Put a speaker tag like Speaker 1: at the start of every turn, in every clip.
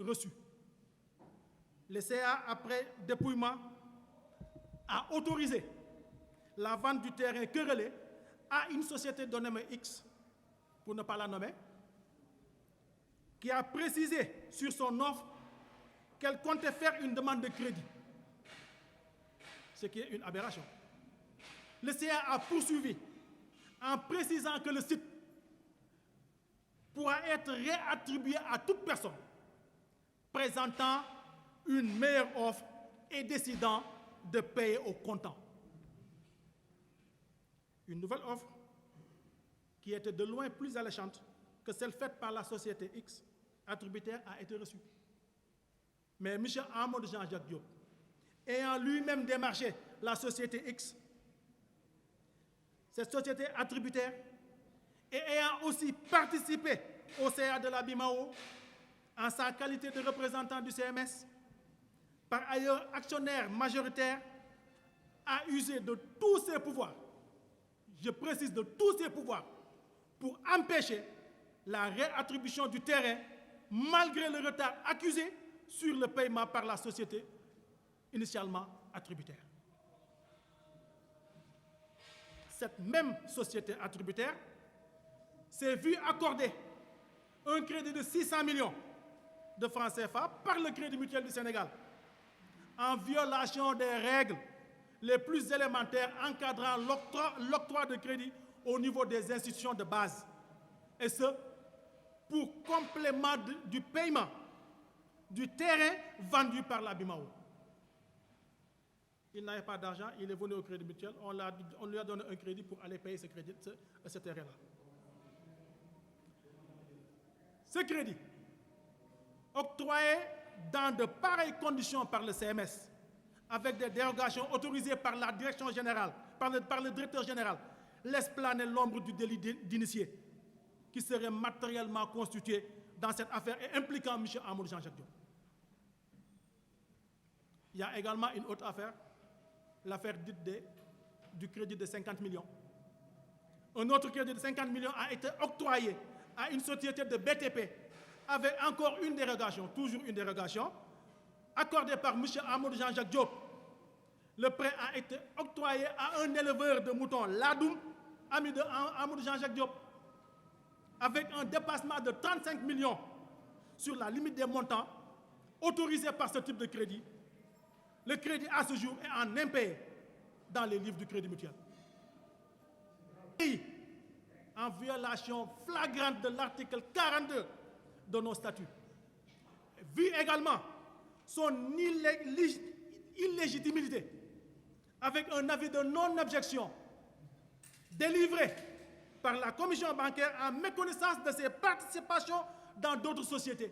Speaker 1: reçu. Le CA, après dépouillement, a autorisé la vente du terrain querellé à une société dénommée X, pour ne pas la nommer, qui a précisé sur son offre qu'elle comptait faire une demande de crédit, ce qui est une aberration. Le CA a poursuivi en précisant que le site pourra être réattribué à toute personne présentant une meilleure offre et décidant de payer au comptant. Une nouvelle offre qui était de loin plus alléchante que celle faite par la société X attributaire a été reçue. Mais M. Amadou Jean-Jacques Diop, ayant lui-même démarché la société X, cette société attributaire, et ayant aussi participé au CA de la BIMAO en sa qualité de représentant du CMS, par ailleurs actionnaire majoritaire, a usé de tous ses pouvoirs, je précise de tous ses pouvoirs, pour empêcher la réattribution du terrain malgré le retard accusé sur le paiement par la société initialement attributaire. Cette même société attributaire s'est vue accorder un crédit de 600 millions de francs CFA par le Crédit Mutuel du Sénégal, en violation des règles les plus élémentaires encadrant l'octroi de crédit au niveau des institutions de base. Et ce, pour complément du paiement du terrain vendu par la BIMAO. Il n'avait pas d'argent, il est venu au Crédit Mutuel, on lui a donné un crédit pour aller payer ce terrain-là. Ce crédit, octroyé dans de pareilles conditions par le CMS, avec des dérogations autorisées par la direction générale, par le directeur général, laisse planer l'ombre du délit d'initié qui serait matériellement constitué dans cette affaire et impliquant M. Amadou Jean-Jacques Diop. Il y a également une autre affaire, l'affaire dite du crédit de 50 millions. Un autre crédit de 50 millions a été octroyé à une société de BTP avec encore une dérogation, toujours une dérogation, accordée par M. Amadou Jean-Jacques Diop. Le prêt a été octroyé à un éleveur de moutons, Ladoum, ami de Amadou Jean-Jacques Diop, avec un dépassement de 35 millions sur la limite des montants autorisés par ce type de crédit. Le crédit à ce jour est en impayé dans les livres du Crédit Mutuel. Et en violation flagrante de l'article 42 de nos statuts. Vu également son illégitimité avec un avis de non-objection délivré par la commission bancaire en méconnaissance de ses participations dans d'autres sociétés.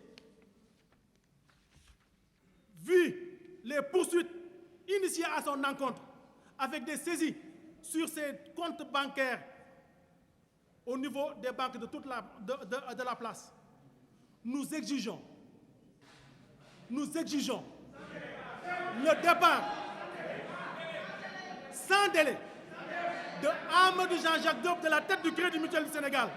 Speaker 1: Vu les poursuites initiées à son encontre avec des saisies sur ses comptes bancaires au niveau des banques de toute de la place, nous exigeons le départ sans délai de Amadou Jean-Jacques Diop de la tête du Crédit Mutuel du Sénégal